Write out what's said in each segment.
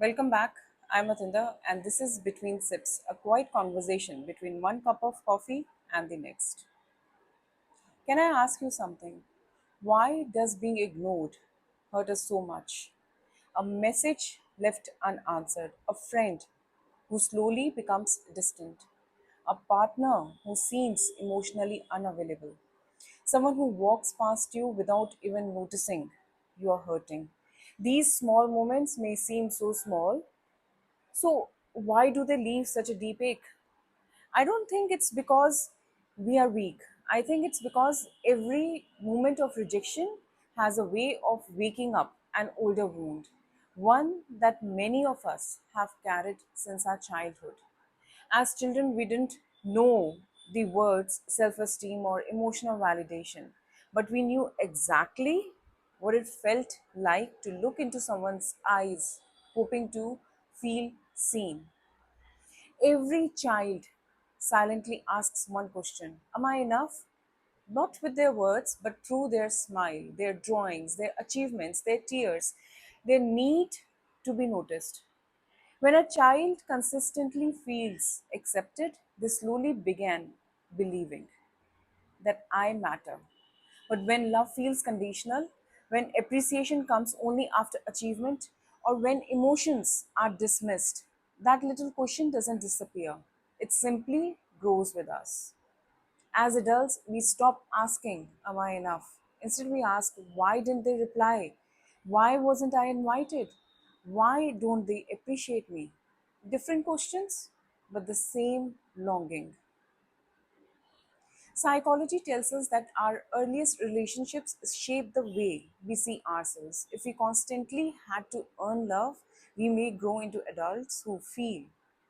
Welcome back. I'm Atinda, and this is Between Sips, a quiet conversation between one cup of coffee and the next. Can I ask you something? Why does being ignored hurt us so much? A message left unanswered, a friend who slowly becomes distant, a partner who seems emotionally unavailable, someone who walks past you without even noticing you are hurting. These small moments may seem so small. So, why do they leave such a deep ache? I don't think it's because we are weak. I think it's because every moment of rejection has a way of waking up an older wound, one that many of us have carried since our childhood. As children, we didn't know the words self esteem or emotional validation, but we knew exactly what it felt like to look into someone's eyes, hoping to feel seen. Every child silently asks one question: am I enough? Not with their words, but through their smile, their drawings, their achievements, their tears, their need to be noticed. When a child consistently feels accepted, they slowly began believing that I matter. But when love feels conditional, when appreciation comes only after achievement, or when emotions are dismissed, that little question doesn't disappear. It simply grows with us. As adults, we stop asking, am I enough? Instead, we ask, why didn't they reply? Why wasn't I invited? Why don't they appreciate me? Different questions, but the same longing. Psychology tells us that our earliest relationships shape the way we see ourselves. If we constantly had to earn love, we may grow into adults who feel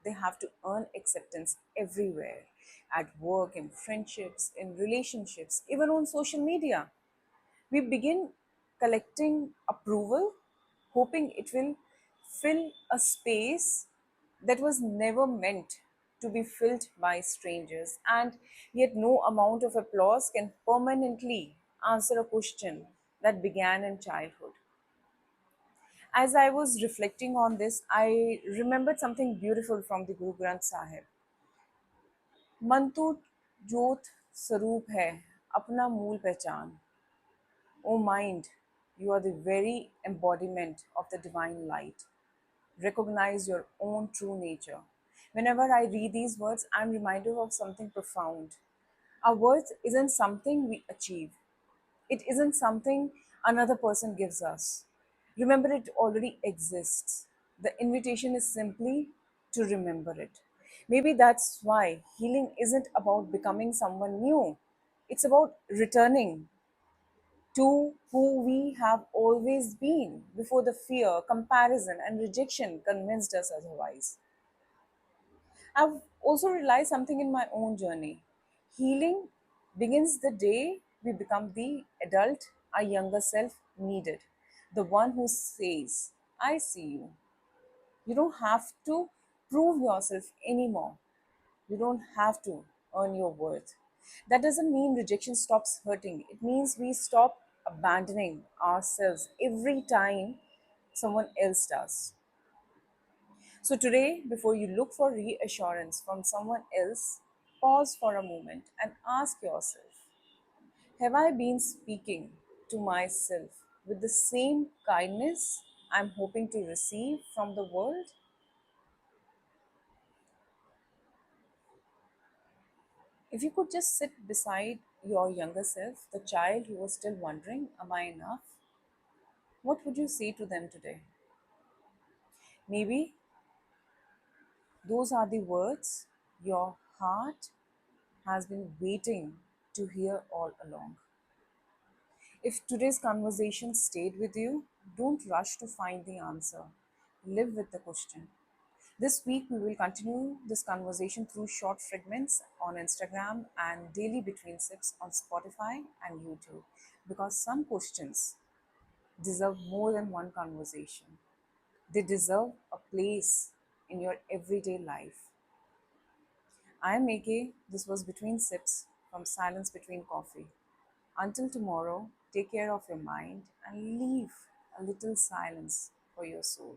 they have to earn acceptance everywhere, at work, in friendships, in relationships, even on social media. We begin collecting approval, hoping it will fill a space that was never meant to be filled by strangers. And yet, no amount of applause can permanently answer a question that began in childhood. As I was reflecting on this, I remembered something beautiful from the Guru Granth Sahib. मन तो ज्योत स्वरूप है अपना मूल पहचान. O mind, you are the very embodiment of the divine light. Recognize your own true nature. Whenever I read these words, I'm reminded of something profound. Our worth isn't something we achieve, it isn't something another person gives us. Remember, it already exists. The invitation is simply to remember it. Maybe that's why healing isn't about becoming someone new, it's about returning to who we have always been before the fear, comparison, and rejection convinced us otherwise. I've also realized something in my own journey. Healing begins the day we become the adult our younger self needed. The one who says, I see you. You don't have to prove yourself anymore. You don't have to earn your worth. That doesn't mean rejection stops hurting. It means we stop abandoning ourselves every time someone else does. So, today, before you look for reassurance from someone else, pause for a moment and ask yourself: have I been speaking to myself with the same kindness I'm hoping to receive from the world? If you could just sit beside your younger self, the child who was still wondering, am I enough? What would you say to them today? Maybe those are the words your heart has been waiting to hear all along. If today's conversation stayed with you, don't rush to find the answer. Live with the question. This week, we will continue this conversation through short fragments on Instagram and daily between sips on Spotify and YouTube, because some questions deserve more than one conversation. They deserve a place in your everyday life. I am AK. This was Between Sips from Silence Between Coffee. Until tomorrow, take care of your mind and leave a little silence for your soul.